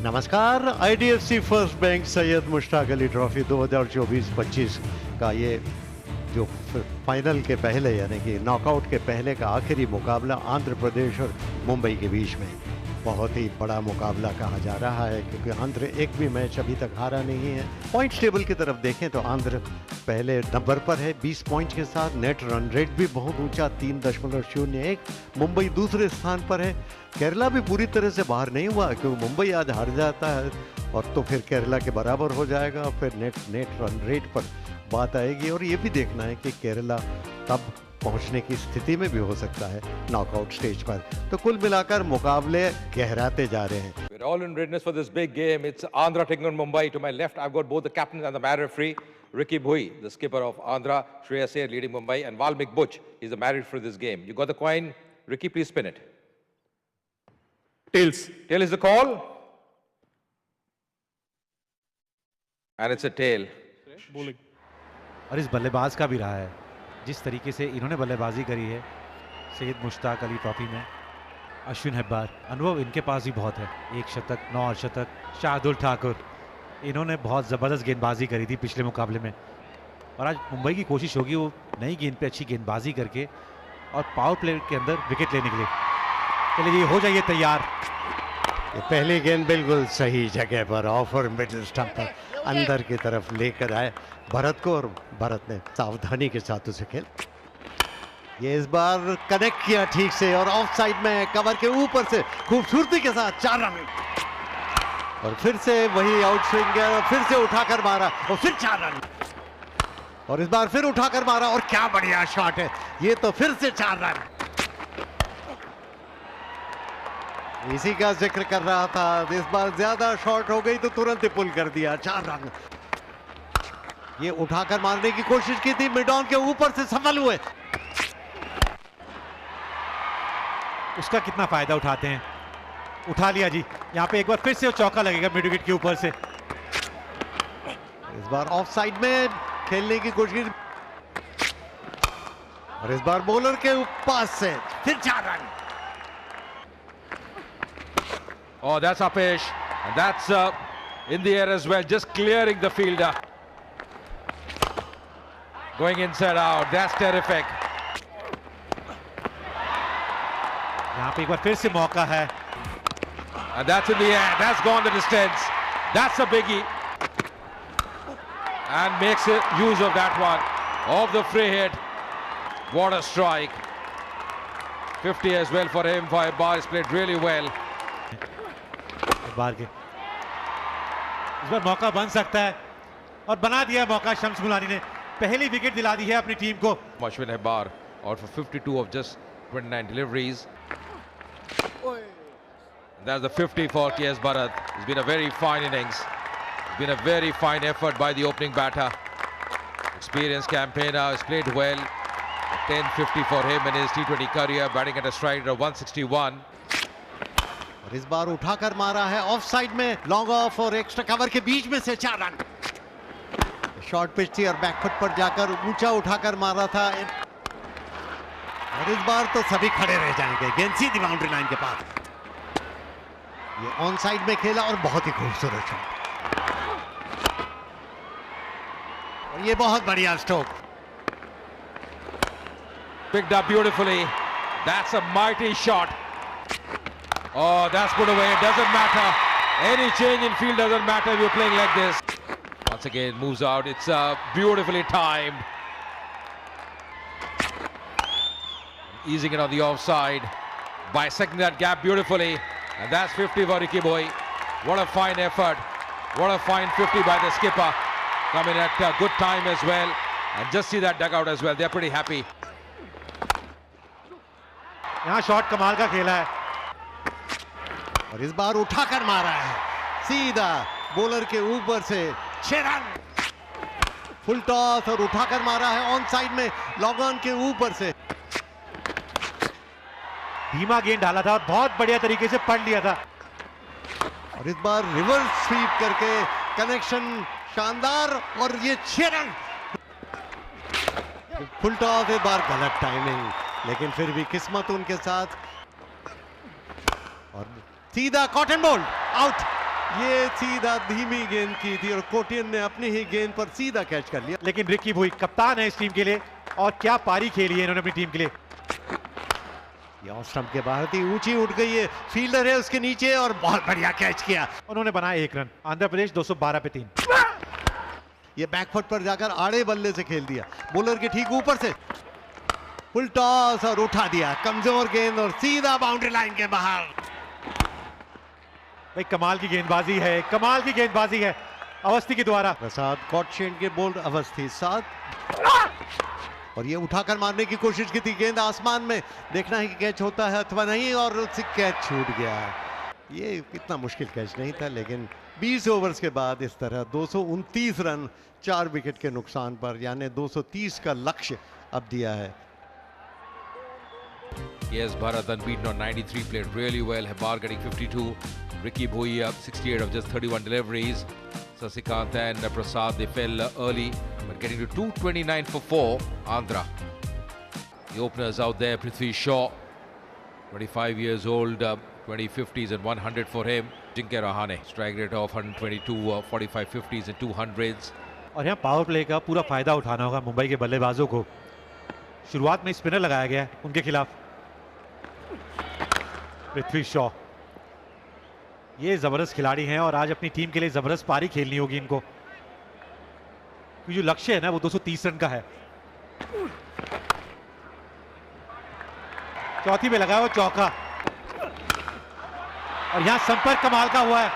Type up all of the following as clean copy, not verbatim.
नमस्कार। IDFC first bank Syed Mushtaq Ali trophy 2024-25 का ये जो फाइनल के पहले यानी कि नॉकआउट के पहले का आखिरी मुकाबला आंध्र प्रदेश और मुंबई के बीच में बहुत ही बड़ा मुकाबला कहा जा रहा है, क्योंकि आंध्र एक भी मैच अभी तक हारा नहीं है। पॉइंट्स टेबल की तरफ देखें तो आंध्र पहले नंबर पर है 20 पॉइंट के साथ। नेट रन रेट भी बहुत ऊंचा 3.01। मुंबई दूसरे स्थान पर है। केरला भी पूरी तरह से बाहर नहीं हुआ, क्योंकि मुंबई आज हार जाता है और तो फिर केरला के बराबर हो जाएगा। फिर नेट रन रेट पर बात आएगी और ये भी देखना है कि केरला तब पहुंचने की स्थिति में भी हो सकता है नॉकआउट स्टेज पर। तो कुल मिलाकर मुकाबले गहराते जा रहे हैं। We're all in readiness for this big game. It's Andhra taking on Mumbai. To my left, I've got both the captains and the married referee, Ricky Bhui, the skipper of Andhra, Shreyas Iyer leading Mumbai, and Valmik Butch. He's the married for this game. You got the coin. Ricky, please spin it. Tails. Tail is the call. And it's a tail. Bowling. और इस बल्लेबाज का भी रहा है, जिस तरीके से इन्होंने बल्लेबाजी करी है सैयद मुश्ताक अली ट्रॉफी में। अश्विन हेब्बार, अनुभव इनके पास भी बहुत है। 1 शतक, 9 अर्धशतक। शार्दुल ठाकुर, इन्होंने बहुत ज़बरदस्त गेंदबाजी करी थी पिछले मुकाबले में, और आज मुंबई की कोशिश होगी वो नई गेंद पे अच्छी गेंदबाजी करके और पावर प्ले के अंदर विकेट लेने के लिए। चलिए ये हो जाइए तैयार। ये पहली गेंद बिल्कुल सही जगह पर ऑफ और मिडिल स्टंप पर अंदर की तरफ लेकर आए भरत को, और भरत ने सावधानी के साथ उसे खेल। ये इस बार कनेक्ट किया ठीक से और ऑफ साइड में कवर के ऊपर से खूबसूरती के साथ 4 रन, और फिर से वही आउट स्विंग है, और फिर से उठाकर मारा और फिर 4 रन, और इस बार फिर उठाकर मारा और क्या बढ़िया शॉट है ये, तो फिर से 4 रन। इसी का जिक्र कर रहा था, इस बार ज्यादा शॉट हो गई तो तुरंत ही पुल कर दिया। 4 रन। ये उठाकर मारने की कोशिश की थी, मिड ऑन के ऊपर से सफल हुए। उसका कितना फायदा उठाते हैं। उठा लिया जी। यहाँ पे एक बार फिर से चौका लगेगा मिड विकेट के ऊपर से। इस बार ऑफ साइड में खेलने की कोशिश, और इस बार बॉलर के पास से फिर 4 run. Oh, that's Apesh. And that's in the air as well, just clearing the fielder. Going inside out. That's terrific. यहाँ पे एक बार फिर से मौका है। And that's in the air. That's gone the distance. That's a biggie. And makes use of that one. Of the free hit. What a strike. 50 as well for him. For Bar has played really well. बार के इस बार मौका बन सकता है, और बना दिया मौका। शम्स मुलानी ने पहली विकेट दिला दी है अपनी टीम को। Ashwin Hebbar out for 52 of just 29 deliveries. That's the 50 for KS Bharat. It's been a very fine innings. It's been a very fine effort by the opening batter. Experienced campaigner, has played well. 10-50 for him in his T20 career, batting at a strike rate of 161. और इस बार उठाकर मारा है of side में, long off और extra cover के बीच में से 4 रन। शॉर्ट पिच थी और बैकफुट पर जाकर ऊंचा उठाकर मारा था, और इस बार तो सभी खड़े रह जाएंगे। गेंद सीधी बाउंड्री लाइन के पास। ये ऑन साइड में खेला और बहुत ही खूबसूरत शॉट, और ये बहुत बढ़िया stroke. Picked up beautifully. That's a mighty shot. Oh, that's put away. It doesn't matter. Any change in field doesn't matter if you're playing like this. Once again, moves out. It's beautifully timed. Easing it on the offside. Bisecting that gap beautifully. And that's 50 for Ricky Bhui. What a fine effort. What a fine 50 by the skipper. Coming at a good time as well. And just see that dugout as well. They're pretty happy. यहाँ shot कमाल का खेला है, और इस बार उठाकर मारा है सीधा बॉलर के ऊपर से 6 रन। फुल टॉस और उठाकर मारा है ऑन साइड में, लॉन्ग ऑन के ऊपर से। धीमा गेंद डाला था और बहुत बढ़िया तरीके से पढ़ लिया था, और इस बार रिवर्स स्वीप करके कनेक्शन शानदार, और ये 6 रन। फुल टॉस इस बार गलत टाइमिंग, लेकिन फिर भी किस्मत उनके साथ, और सीधा कॉटन बॉल आउट। ये सीधा धीमी गेंद की थी और कोटियन ने अपनी ही गेंद पर सीधा कैच कर लिया। लेकिन रिकी भुई कप्तान है इस टीम के लिए और क्या पारी खेली है इन्होंने अपनी टीम के लिए। ये ऑफ स्टंप के बाहर थी, ऊंची उठ गई है, फील्डर है उसके नीचे और बहुत बढ़िया कैच किया। उन्होंने बनाया 1 रन। आंध्र प्रदेश 212 पे 3। ये बैकफुट पर जाकर आड़े बल्ले से खेल दिया, बॉलर के ठीक ऊपर से फुल टॉस और उठा दिया, कमजोर गेंद और सीधा बाउंड्री लाइन के बाहर। भाई कमाल की गेंदबाजी है, कमाल की गेंदबाजी है अवस्थी के द्वारा। प्रसाद कॉटशेन के बोल्ड अवस्थी साथ और ये उठाकर मारने की कोशिश की थी, गेंद आसमान में, देखना है कि कैच होता है अथवा नहीं और उससे कैच छूट गया। ये इतना मुश्किल कैच नहीं था, लेकिन 20 ओवर्स के बाद इस तरह 229 रन 4 विकेट के नुकसान पर, यानी 230 का लक्ष्य अब दिया है। Yes, Bharat unbeaten on 93, played really well. Hebar getting 52. Ricky Bhui up 68 of just 31 deliveries. Sasikant and Prasad, they fell early, but getting to 229 for 4. Andhra. The openers out there, Prithvi Shaw, 25 years old, 20 50s and 100 for him. Jinkya Rahane, strike rate of 122, 45 50s and 200s. और यहाँ power play का पूरा फायदा उठाना होगा मुंबई के बल्लेबाजों को। शुरुआत में स्पिनर लगाया गया है उनके खिलाफ। पृथ्वी शॉ ये जबरदस्त खिलाड़ी हैं और आज अपनी टीम के लिए जबरदस्त पारी खेलनी होगी इनको, क्योंकि जो लक्ष्य है ना वो 230 रन का है। चौथी में लगाया वो चौका और यहां संपर्क कमाल का हुआ है।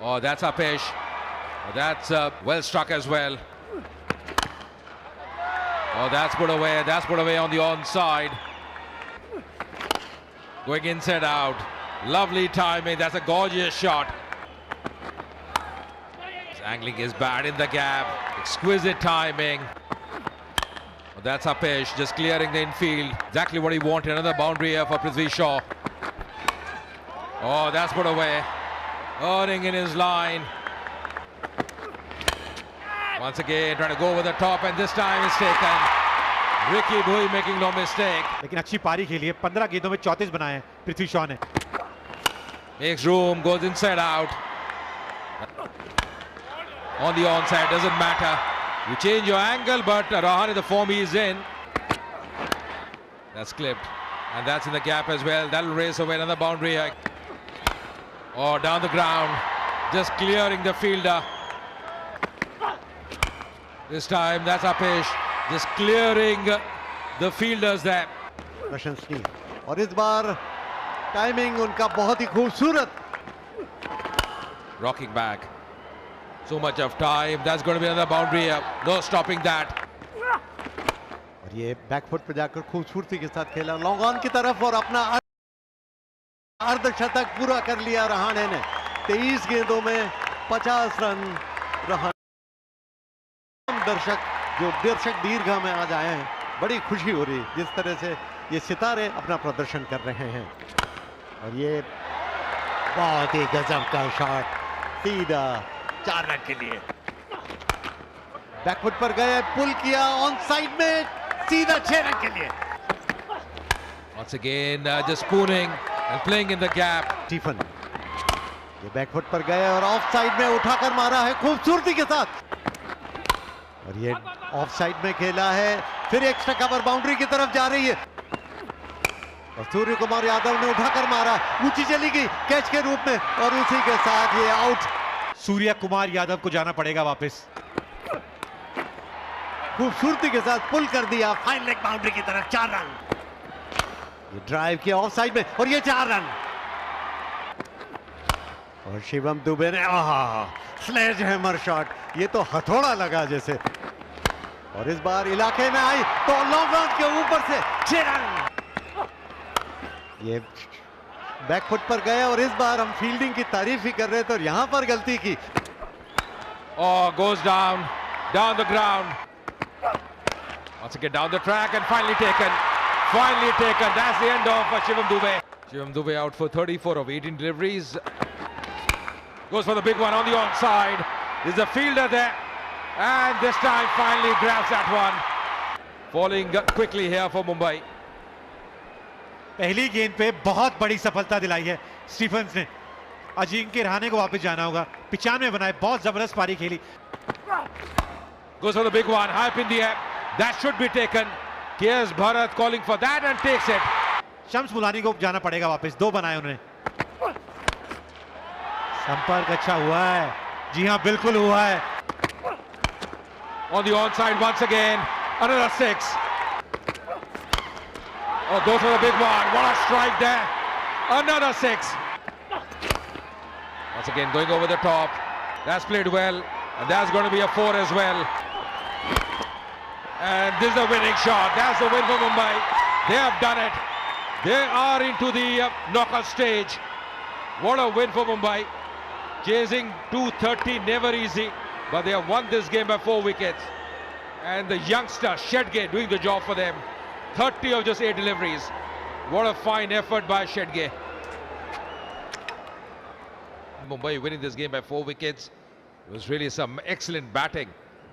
Oh, that's Apesh. That's well struck as well. Oh, that's put away. That's put away on the onside. Going inside out. Lovely timing. That's a gorgeous shot. His angling is bad in the gap. Exquisite timing. Oh, that's Apesh just clearing the infield. Exactly what he wanted. Another boundary here for Prithvi Shaw. Oh, that's put away. Earning in his line. Once again trying to go over the top, and this time it's taken. Ricky Bhui making no mistake. लेकिन अच्छी पारी खेली है, 15 गेंदों में 34 बनाए हैं पृथ्वी शॉ ने। Makes room, goes inside out. On the onside, doesn't matter. You change your angle, but Rahane, the form he is in. That's clipped. And that's in the gap as well. That'll race away another boundary. Oh, down the ground. Just clearing the fielder. This time, that's Apesh. Just clearing the fielders there. प्रशंसनीय और इस बार timing उनका बहुत ही खूबसूरत। Rocking back. So much of time. That's going to be another boundary. No stopping that. और ये back foot पे जाकर खूबसूरती के साथ खेला लॉन्ग ऑन की तरफ और अपना अर्धशतक पूरा कर लिया रहाणे ने। 23 गेंदों में 50 रन। रहाणे दर्शक दीर्घा में आज आए हैं, बड़ी खुशी हो रही जिस तरह से ये सितारे अपना प्रदर्शन कर रहे हैं। और ये बहुत ही गजब का शॉट सीधा 4 रन के लिए। बैकफुट पर गए, पुल किया ऑन साइड में सीधा 6 रन के लिए। Once again, just spooning and playing in the gap. Stephen ये बैकफुट पर गए और ऑफ साइड में उठाकर मारा है खूबसूरती के साथ। और ये ऑफ साइड में खेला है, फिर एक्स्ट्रा कवर बाउंड्री की तरफ जा रही है और सूर्य कुमार यादव ने उठाकर मारा, ऊंची चली गई कैच के रूप में और उसी के साथ ये आउट। सूर्य कुमार यादव को जाना पड़ेगा वापस। खूबसूरती के साथ पुल कर दिया फाइन लेग बाउंड्री की तरफ, 4 रन। ये ड्राइव किया ऑफ साइड में और ये 4 रन। और शिवम दुबे ने स्लेज हैमर शॉट, ये तो हथौड़ा लगा जैसे। और इस बार इलाके में आई तो लॉन्ग ऑन के ऊपर से 6 रन। ये बैकफुट पर गए और इस बार हम फील्डिंग की तारीफ ही कर रहे थे और यहां पर गलती की। Oh, goes down the ground. Once again down the track and finally taken. That's the end of Shivam Dube. Shivam Dube out for 34 of 18 deliveries. Goes for the big one on the onside. There's a fielder there. And this time finally grabs that one. Falling quickly here for Mumbai. पहली गेंद पे बहुत बड़ी सफलता दिलाई है Stephen's ने। अजिंक्य रहाणे को वापस जाना होगा। 95 बनाए, बहुत जबरदस्त पारी खेली। Goes for the big one, high up in the air. That should be taken. Here's Bharat calling for that and takes it. Shams Mulani को जाना पड़ेगा वापस। 2 बनाए उन्होंने। संपर्क अच्छा हुआ है। जी हाँ, बिल्कुल हुआ है। On the onside once again, another 6. Oh, goes for the big one. What a strike there. Another 6. Once again going over the top. That's played well. And that's going to be a 4 as well. And this is the winning shot. That's the win for Mumbai. They have done it. They are into the knockout stage. What a win for Mumbai. Chasing 230, never easy. But they have won this game by 4 wickets. And the youngster, Shedge, doing the job for them. 30 of just 8 deliveries. What a fine effort by Shedge. Mumbai winning this game by 4 wickets. It was really some excellent batting